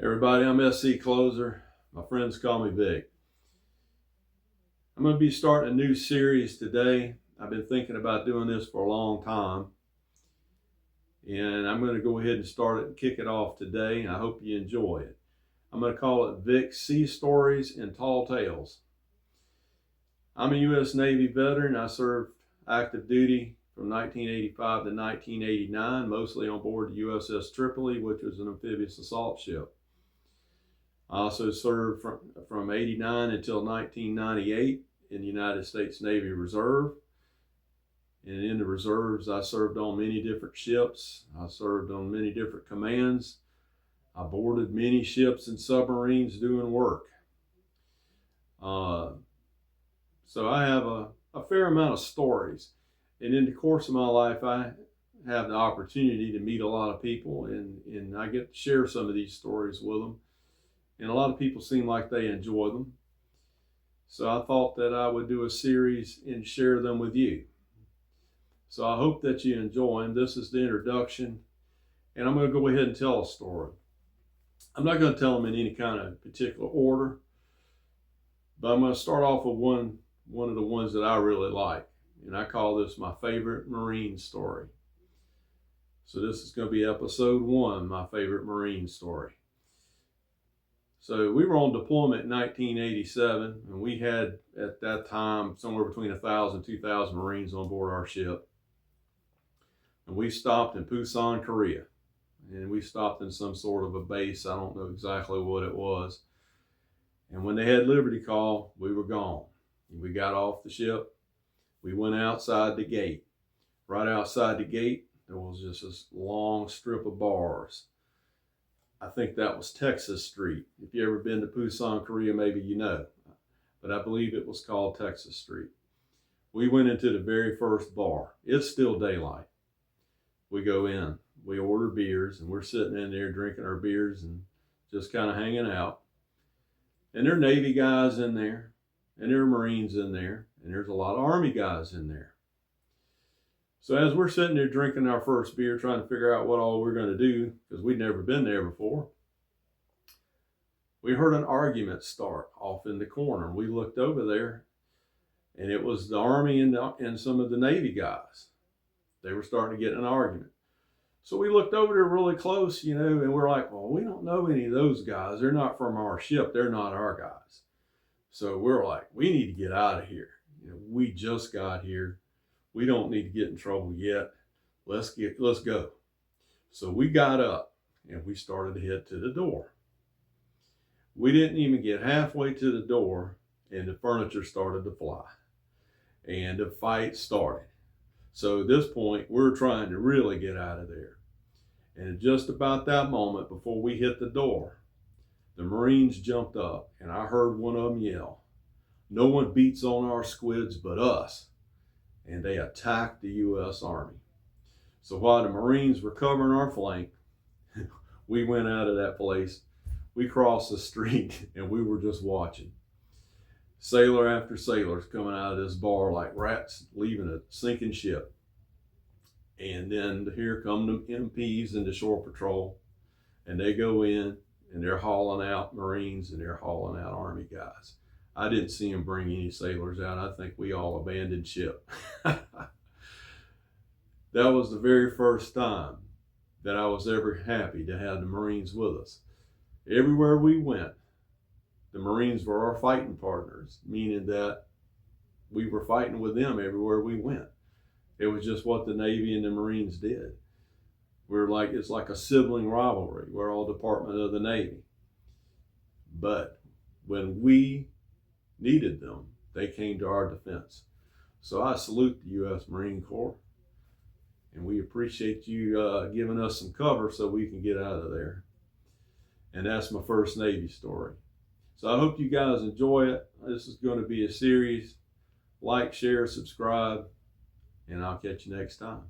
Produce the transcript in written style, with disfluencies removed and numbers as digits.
Everybody, I'm SC Closer. My friends call me Vic. I'm going to be starting a new series today. I've been thinking about doing this for a long time. And I'm going to go ahead and start it and kick it off today. I hope you enjoy it. I'm going to call it Vic's Sea Stories and Tall Tales. I'm a U.S. Navy veteran. I served active duty from 1985 to 1989, mostly on board the USS Tripoli, which was an amphibious assault ship. I also served from 89 until 1998 in the United States Navy Reserve. And in the reserves, I served on many different ships. I served on many different commands. I boarded many ships and submarines doing work. So I have a fair amount of stories. And in the course of my life, I have the opportunity to meet a lot of people, and I get to share some of these stories with them. And a lot of people seem like they enjoy them. So I thought that I would do a series and share them with you. So I hope that you enjoy them. This is the introduction, and I'm going to go ahead and tell a story. I'm not going to tell them in any kind of particular order, but I'm going to start off with one of the ones that I really like, and I call this my favorite Marine story. So this is going to be episode 1, my favorite Marine story. So we were on deployment in 1987, and we had at that time somewhere between 1,000 and 2,000 Marines on board our ship. And we stopped in Busan, Korea. And we stopped in some sort of a base. I don't know exactly what it was. And when they had Liberty Call, we were gone. We got off the ship. We went outside the gate. Right outside the gate, there was just this long strip of bars. I think that was Texas Street. If you ever been to Busan, Korea, maybe you know. But I believe it was called Texas Street. We went into the very first bar. It's still daylight. We go in. We order beers, and we're sitting in there drinking our beers and just kind of hanging out. And there are Navy guys in there, and there are Marines in there, and there's a lot of Army guys in there. So as we're sitting there drinking our first beer, trying to figure out what all we're going to do, because we'd never been there before, we heard an argument start off in the corner. We looked over there, and it was the Army and some of the Navy guys. They were starting to get in an argument. So we looked over there really close, and we're like, well, we don't know any of those guys. They're not from our ship. They're not our guys. So we're like, we need to get out of here. We just got here. We don't need to get in trouble yet. Let's go. So we got up and we started to head to the door. We didn't even get halfway to the door and the furniture started to fly. And the fight started. So at this point, we're trying to really get out of there. And just about that moment before we hit the door, the Marines jumped up and I heard one of them yell, "No one beats on our squids but us." And they attacked the U.S. Army. So while the Marines were covering our flank, we went out of that place. We crossed the street and we were just watching. Sailor after sailor's coming out of this bar like rats leaving a sinking ship. And then here come the MPs and the shore patrol, and they go in and they're hauling out Marines and they're hauling out Army guys. I didn't see them bring any sailors out. I think we all abandoned ship. That was the very first time that I was ever happy to have the Marines with us. Everywhere we went, the Marines were our fighting partners, meaning that we were fighting with them everywhere we went. It was just what the Navy and the Marines did. It's like a sibling rivalry. We're all Department of the Navy. But when we needed them, they came to our defense. So I salute the U.S. Marine Corps, and we appreciate you giving us some cover so we can get out of there. And that's my first Navy story. So I hope you guys enjoy it. This is going to be a series. Like, share, subscribe, and I'll catch you next time.